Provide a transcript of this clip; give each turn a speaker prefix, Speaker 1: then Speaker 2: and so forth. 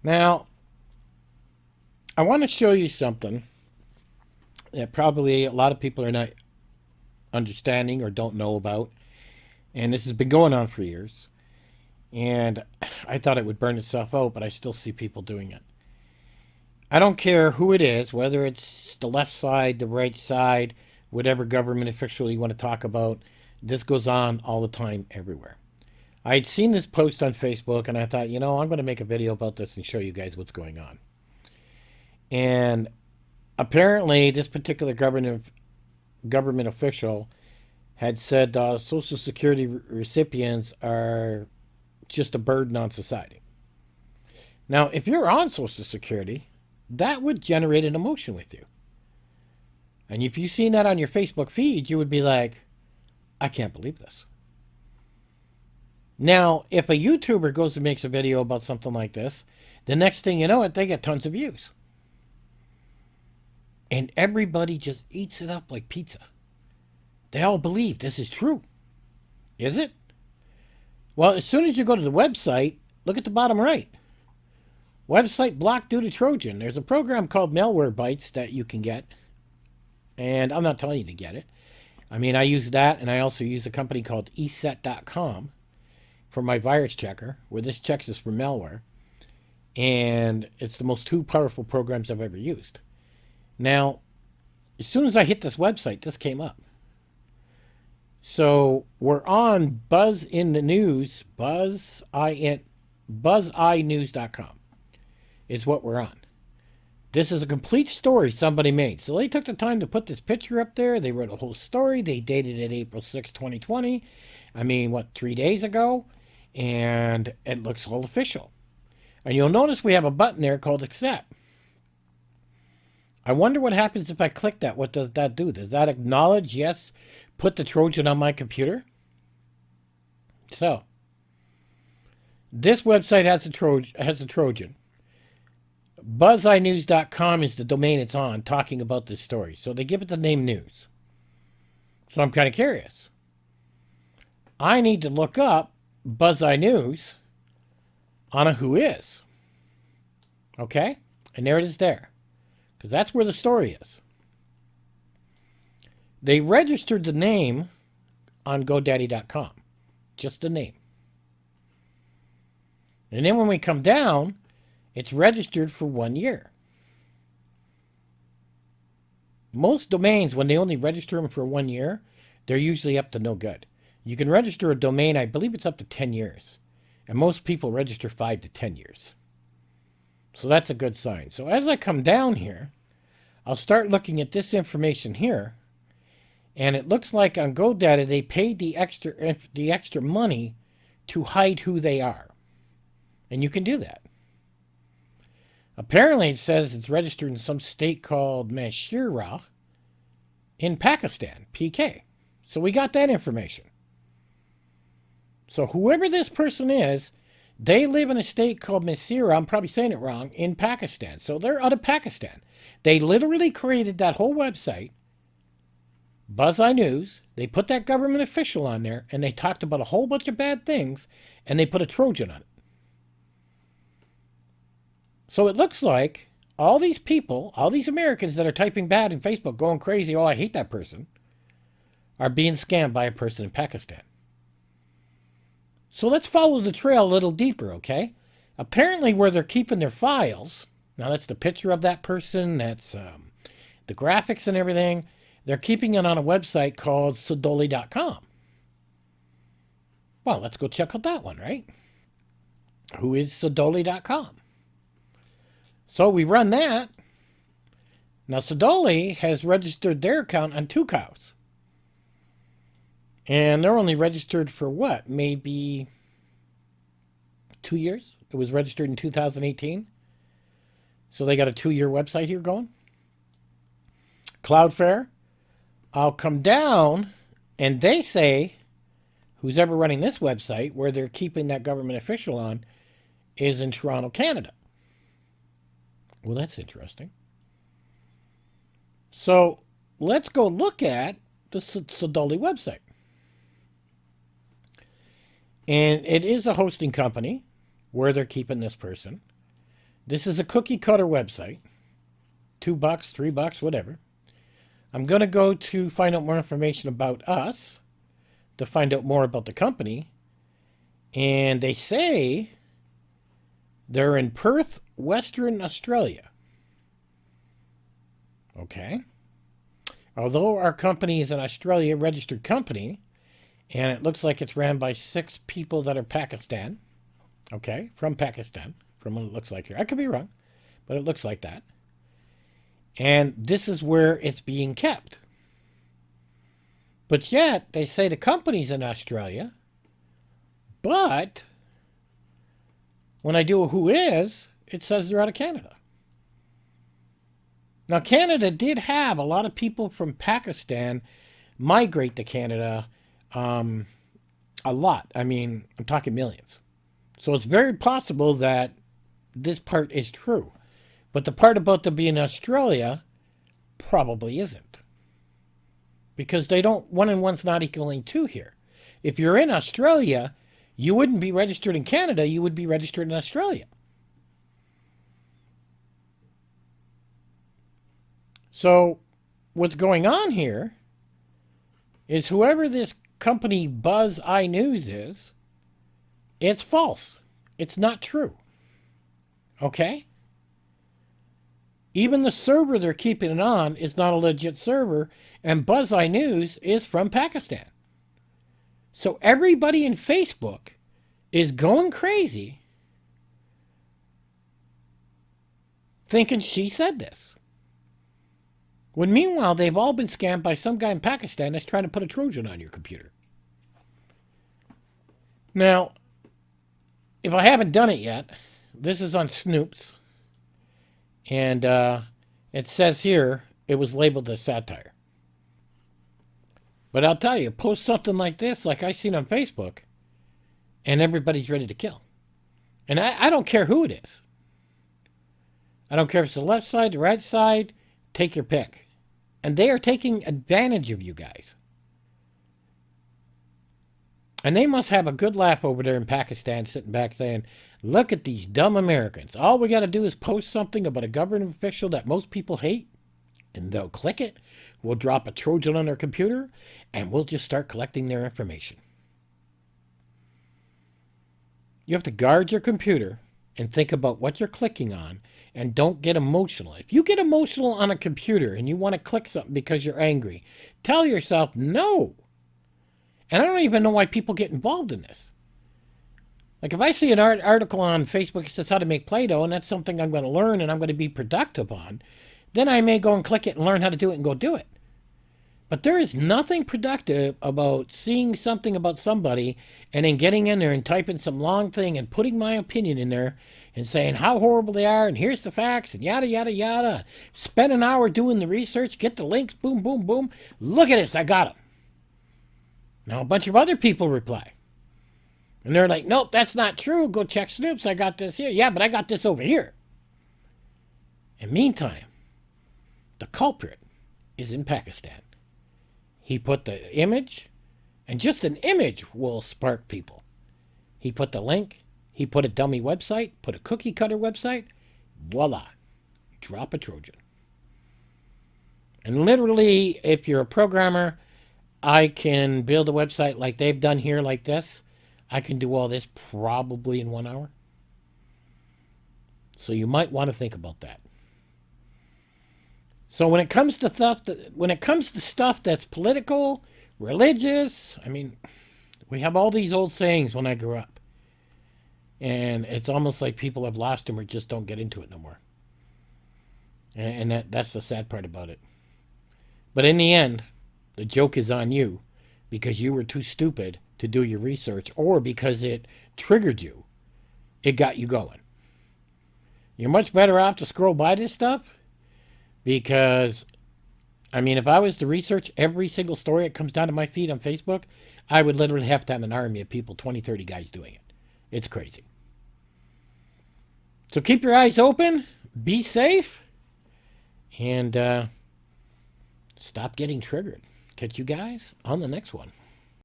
Speaker 1: Now, I want to show you something that probably a lot of people are not understanding or don't know about. And this has been going on for years. And I thought it would burn itself out, but I still see people doing it. I don't care who it is, whether it's the left side, the right side, whatever government official you want to talk about. This goes on all the time, everywhere. I'd seen this post on Facebook and I thought, I'm going to make a video about this and show you guys what's going on. And apparently, this particular government official had said Social Security recipients are just a burden on society. Now, if you're on Social Security, that would generate an emotion with you. And if you've seen that on your Facebook feed, you would be like, I can't believe this. Now, if a YouTuber goes and makes a video about something like this, the next thing you know they get tons of views. And everybody just eats it up like pizza. They all believe this is true. Is it? Well, as soon as you go to the website, look at the bottom right. Website blocked due to Trojan. There's a program called Malware Bytes that you can get. And I'm not telling you to get it. I mean, I use that, and I also use a company called eset.com for my virus checker, where this checks us for malware. And it's the most two powerful programs I've ever used. Now, as soon as I hit this website, this came up. So we're on Buzz in the News, buzzinews.com is what we're on. This is a complete story somebody made. So they took the time to put this picture up there. They wrote a whole story. They dated it April 6, 2020. I mean, 3 days ago? And it looks all official. And you'll notice we have a button there called accept. I wonder what happens if I click that. What does that do? Does that acknowledge, yes, put the Trojan on my computer? So, this website has a Trojan. BuzzInews.com is the domain it's on, talking about this story. So they give it the name news. So I'm kind of curious. I need to look up BuzzEye News on a who is. Okay? And there it is there. Because that's where the story is. They registered the name on GoDaddy.com. Just the name. And then when we come down, it's registered for 1 year. Most domains, when they only register them for 1 year, they're usually up to no good. You can register a domain, I believe it's up to 10 years. And most people register 5 to 10 years. So that's a good sign. So as I come down here, I'll start looking at this information here. And it looks like on GoDaddy, they paid the extra money to hide who they are. And you can do that. Apparently, it says it's registered in some state called Mashira in Pakistan, PK. So we got that information. So whoever this person is, they live in a state called Masira, I'm probably saying it wrong, in Pakistan. So they're out of Pakistan. They literally created that whole website, BuzzEye News. They put that government official on there, and they talked about a whole bunch of bad things, and they put a Trojan on it. So it looks like all these people, all these Americans that are typing bad in Facebook, going crazy, oh, I hate that person, are being scammed by a person in Pakistan. So let's follow the trail a little deeper, okay? Apparently where they're keeping their files, now that's the picture of that person, that's the graphics and everything, they're keeping it on a website called Sodoli.com. Well, let's go check out that one, right? Who is Sodoli.com? So we run that. Now Sodoli has registered their account on 2 cows. And they're only registered for what? Maybe 2 years? It was registered in 2018. So they got a 2-year website here going. Cloudflare. I'll come down and they say, who's ever running this website, where they're keeping that government official on, is in Toronto, Canada. Well, that's interesting. So let's go look at the Sodoli website. And it is a hosting company where they're keeping this person. This is a cookie cutter website. $2, $3, whatever. I'm going to go to find out more information about us, to find out more about the company. And they say they're in Perth, Western Australia. Okay. Although our company is an Australia registered company, and it looks like it's ran by 6 people that are Pakistan. Okay, from Pakistan, from what it looks like here. I could be wrong, but it looks like that. And this is where it's being kept. But yet, they say the company's in Australia, but when I do a who is, it says they're out of Canada. Now, Canada did have a lot of people from Pakistan migrate to Canada a lot. I mean, I'm talking millions. So it's very possible that this part is true. But the part about them being in Australia probably isn't. Because they don't, 1 and 1's not equaling 2 here. If you're in Australia, you wouldn't be registered in Canada, you would be registered in Australia. So what's going on here is whoever this company Buzz iNews is, it's false. It's not true. Okay? Even the server they're keeping it on is not a legit server, and Buzz iNews is from Pakistan. So everybody in Facebook is going crazy thinking she said this. When meanwhile, they've all been scammed by some guy in Pakistan that's trying to put a Trojan on your computer. Now, if I haven't done it yet, this is on Snoops. And it says here it was labeled as satire. But I'll tell you, post something like this, like I seen on Facebook, and everybody's ready to kill. And I don't care who it is. I don't care if it's the left side, the right side, take your pick. And they are taking advantage of you guys. And they must have a good laugh over there in Pakistan, sitting back saying, look at these dumb Americans. All we got to do is post something about a government official that most people hate, and they'll click it. We'll drop a Trojan on their computer, and we'll just start collecting their information. You have to guard your computer and think about what you're clicking on, and don't get emotional. If you get emotional on a computer and you want to click something because you're angry, tell yourself no. And I don't even know why people get involved in this. Like if I see an article on Facebook that says how to make Play-Doh, and that's something I'm going to learn and I'm going to be productive on, then I may go and click it and learn how to do it and go do it. But there is nothing productive about seeing something about somebody and then getting in there and typing some long thing and putting my opinion in there and saying how horrible they are and here's the facts and yada, yada, yada. Spend an hour doing the research, get the links, boom, boom, boom. Look at this, I got them. Now a bunch of other people reply. And they're like, nope, that's not true. Go check Snoops. I got this here. Yeah, but I got this over here. And meantime, the culprit is in Pakistan. He put the image, and just an image will spark people. He put the link. He put a dummy website, put a cookie cutter website. Voila. Drop a Trojan. And literally, if you're a programmer, I can build a website like they've done here like this. I can do all this probably in 1 hour. So you might want to think about that. So when it comes to stuff that's political, religious, I mean, we have all these old sayings when I grew up. And it's almost like people have lost them or just don't get into it no more. And that's the sad part about it. But in the end, the joke is on you because you were too stupid to do your research, or because it triggered you. It got you going. You're much better off to scroll by this stuff because, I mean, if I was to research every single story that comes down to my feed on Facebook, I would literally have to have an army of people, 20, 30 guys doing it. It's crazy. So keep your eyes open, be safe, and stop getting triggered. Catch you guys on the next one.